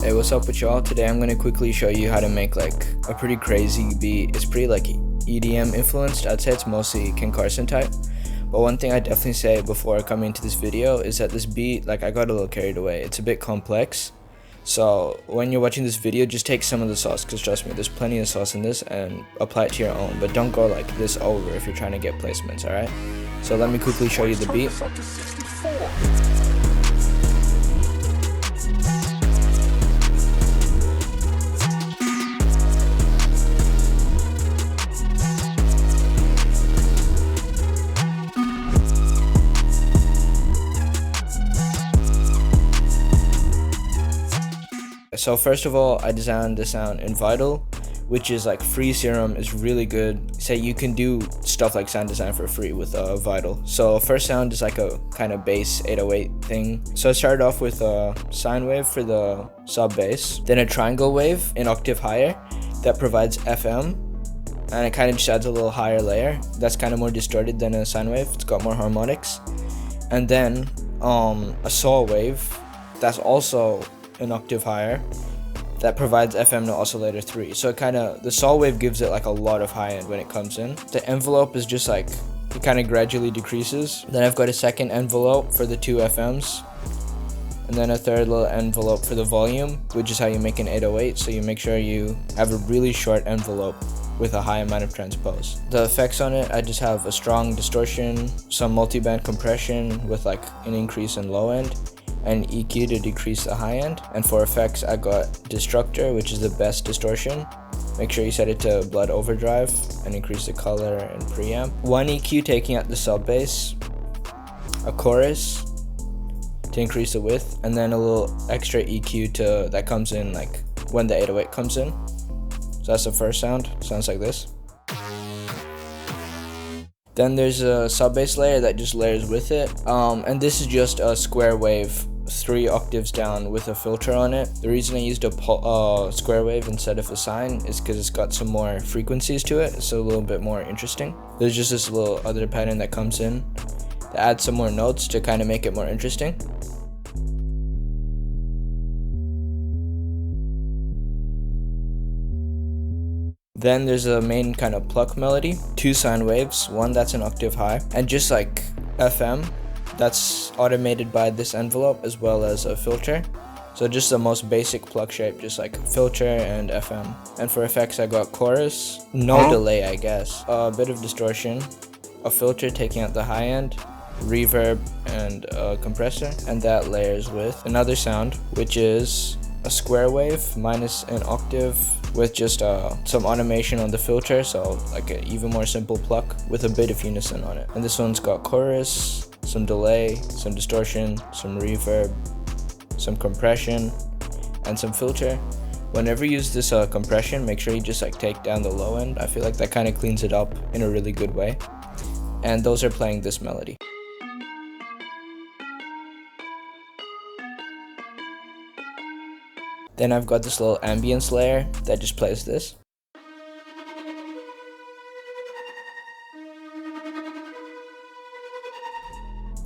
Hey, what's up with y'all? Today I'm gonna quickly show you how to make like a pretty crazy beat. It's pretty like EDM influenced. I'd say it's mostly Ken Carson type. But one thing I definitely say before coming to this video is that this beat, like, I got a little carried away. It's a bit complex. So when you're watching this video, just take some of the sauce, because trust me, there's plenty of sauce in this, and apply it to your own. But don't go like this over if you're trying to get placements, alright? So let me quickly show you the beat. So first of all, I designed the sound in Vital, which is like free. Serum is really good. Say you can do stuff like sound design for free with Vital. So first sound is like a kind of bass 808 thing. So I started off with a sine wave for the sub bass, then a triangle wave an octave higher that provides FM, and it kind of just adds a little higher layer that's kind of more distorted than a sine wave. It's got more harmonics. And then a saw wave that's also an octave higher that provides FM to oscillator 3. So it kind of, the saw wave gives it like a lot of high end when it comes in. The envelope is just like, it kind of gradually decreases. Then I've got a second envelope for the 2 FMs, and then a third little envelope for the volume, which is how you make an 808. So you make sure you have a really short envelope with a high amount of transpose. The effects on it, I just have a strong distortion, some multiband compression with like an increase in low end, and EQ to decrease the high end. And for effects, I got Destructor, which is the best distortion. Make sure you set it to blood overdrive and increase the color and preamp. One EQ taking out the sub bass, a chorus to increase the width, and then a little extra EQ that comes in like when the 808 comes in. So that's the first sound. Sounds like this. Then there's a sub bass layer that just layers with it, and this is just a square wave 3 octaves down with a filter on it. The reason I used a square wave instead of a sine is because it's got some more frequencies to it, so a little bit more interesting. There's just this little other pattern that comes in to add some more notes to kind of make it more interesting. Then there's a main kind of pluck melody, 2 sine waves, one that's an octave high, and just like FM that's automated by this envelope as well as a filter. So just the most basic pluck shape, just like filter and FM. And for effects, I got chorus, no delay I guess, a bit of distortion, a filter taking out the high end, reverb, and a compressor, and that layers with another sound, which is a square wave minus an octave with just some automation on the filter, so like an even more simple pluck with a bit of unison on it. And this one's got chorus, some delay, some distortion, some reverb, some compression, and some filter. Whenever you use this compression, make sure you just like take down the low end. I feel like that kind of cleans it up in a really good way. And those are playing this melody. Then I've got this little ambience layer that just plays this.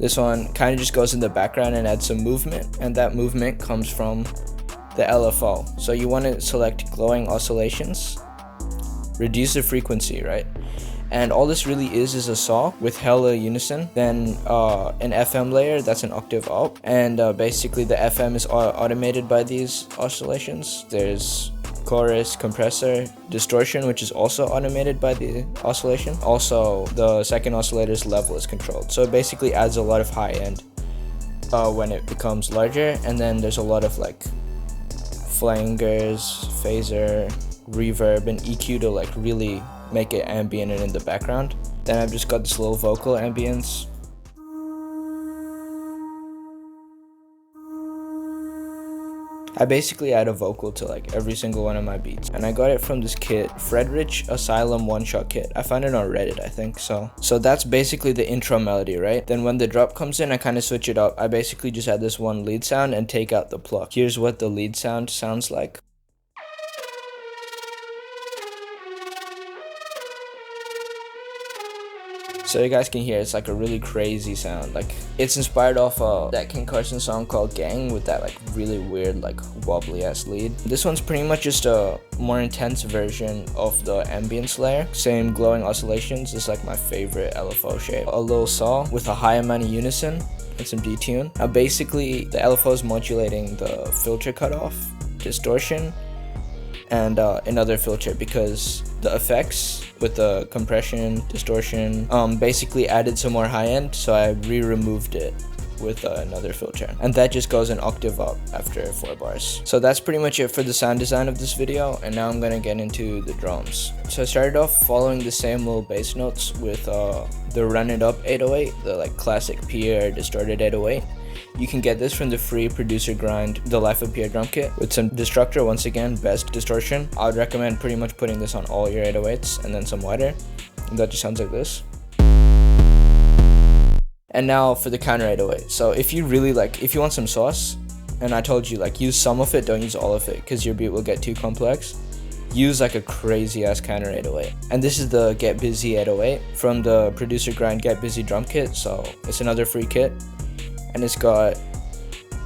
This one kind of just goes in the background and adds some movement, and that movement comes from the LFO. So you want to select glowing oscillations, reduce the frequency, right? And all this really is a saw with hella unison, then an FM layer that's an octave up, and basically the FM is automated by these oscillations. There's chorus, compressor, distortion, which is also automated by the oscillation. Also, the second oscillator's level is controlled. So it basically adds a lot of high end when it becomes larger, and then there's a lot of like flangers, phaser, reverb, and EQ to like really make it ambient and in the background. Then I've just got this little vocal ambience. I basically add a vocal to like every single one of my beats, and I got it from this kit, Fredrich Asylum one-shot kit. I found it on Reddit, I think. So that's basically the intro melody, right? Then when the drop comes in, I kind of switch it up. I basically just add this one lead sound and take out the pluck. Here's what the lead sound sounds like. So you guys can hear it's like a really crazy sound. Like it's inspired off that Ken Carson song called Gang with that like really weird like wobbly ass lead. This one's pretty much just a more intense version of the ambience layer. Same glowing oscillations is like my favorite LFO shape. A little saw with a high amount of unison and some detune. Now basically the LFO is modulating the filter cutoff, distortion, and another filter, because the effects with the compression, distortion, basically added some more high end, so I removed it with another filter, and that just goes an octave up after 4 bars. So that's pretty much it for the sound design of this video, and now I'm gonna get into the drums. So I started off following the same little bass notes with the Run It Up 808, the like classic Pierre distorted 808. You can get this from the free producer grind The Life of Pierre drum kit with some Destructor, once again best distortion. I would recommend pretty much putting this on all your 808s and then some wider, and that just sounds like this. And now for the counter 808. So if you really like, if you want some sauce, and I told you like use some of it, don't use all of it because your beat will get too complex, use like a crazy ass counter 808. And this is the Get Busy 808 from the producer grind Get Busy drum kit. So it's another free kit, and it's got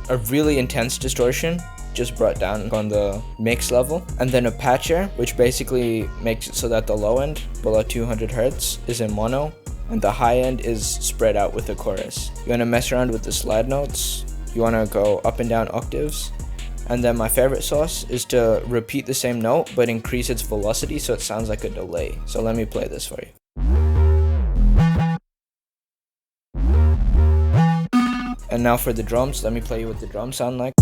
a really intense distortion just brought down on the mix level, and then a patcher which basically makes it so that the low end below 200 Hz is in mono and the high end is spread out with the chorus. You want to mess around with the slide notes, you want to go up and down octaves, and then my favorite sauce is to repeat the same note but increase its velocity so it sounds like a delay. So let me play this for you. And now for the drums, let me play you what the drums sound like.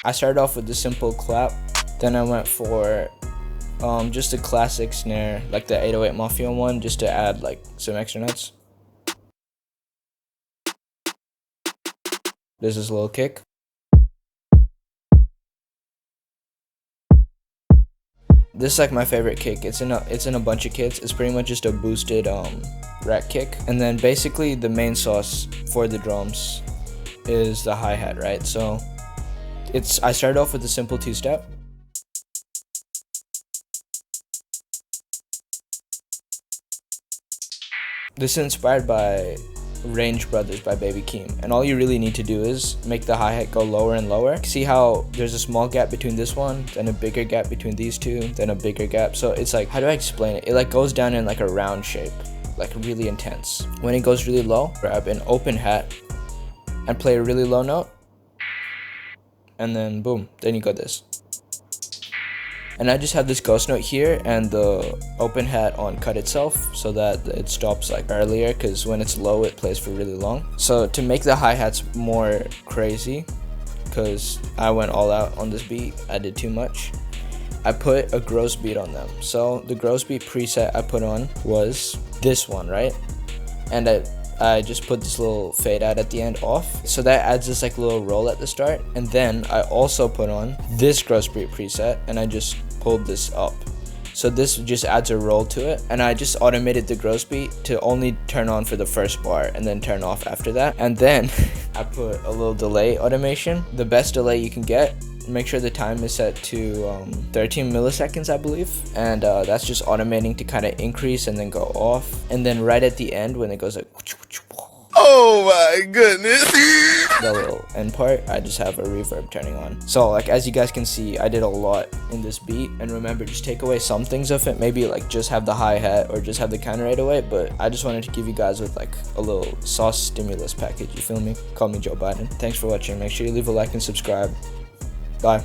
I started off with the simple clap, then I went for just a classic snare, like the 808 Mafia one, just to add like some extra notes. There's this little kick. This is like my favorite kick. It's in a bunch of kits. It's pretty much just a boosted rack kick. And then basically the main sauce for the drums is the hi-hat, right? So I started off with a simple 2-step. This is inspired by Range Brothers by Baby Keem, and all you really need to do is make the hi-hat go lower and lower. See how there's a small gap between this one, then a bigger gap between these two, then a bigger gap. So it's like, how do I explain it? It like goes down in like a round shape, like really intense. When it goes really low, grab an open hat and play a really low note, and then boom, then you got this. And I just have this ghost note here and the open hat on cut itself so that it stops like earlier, because when it's low it plays for really long. So to make the hi-hats more crazy, because I went all out on this beat, I did too much, I put a gross beat on them. So the gross beat preset I put on was this one, right? And I just put this little fade out at the end off, so that adds this like little roll at the start. And then I also put on this gross beat preset and I just pulled this up, so this just adds a roll to it. And I just automated the gross beat to only turn on for the first bar and then turn off after that. And then I put a little delay automation, the best delay you can get. Make sure the time is set to 13 milliseconds, I believe, and that's just automating to kind of increase and then go off. And then right at the end when it goes like, oh my goodness, the little end part, I just have a reverb turning on. So like as you guys can see, I did a lot in this beat. And remember, just take away some things of it, maybe like just have the hi-hat or just have the counter 808, but I just wanted to give you guys with like a little sauce stimulus package, you feel me? Call me Joe Biden. Thanks for watching. Make sure you leave a like and subscribe. Bye.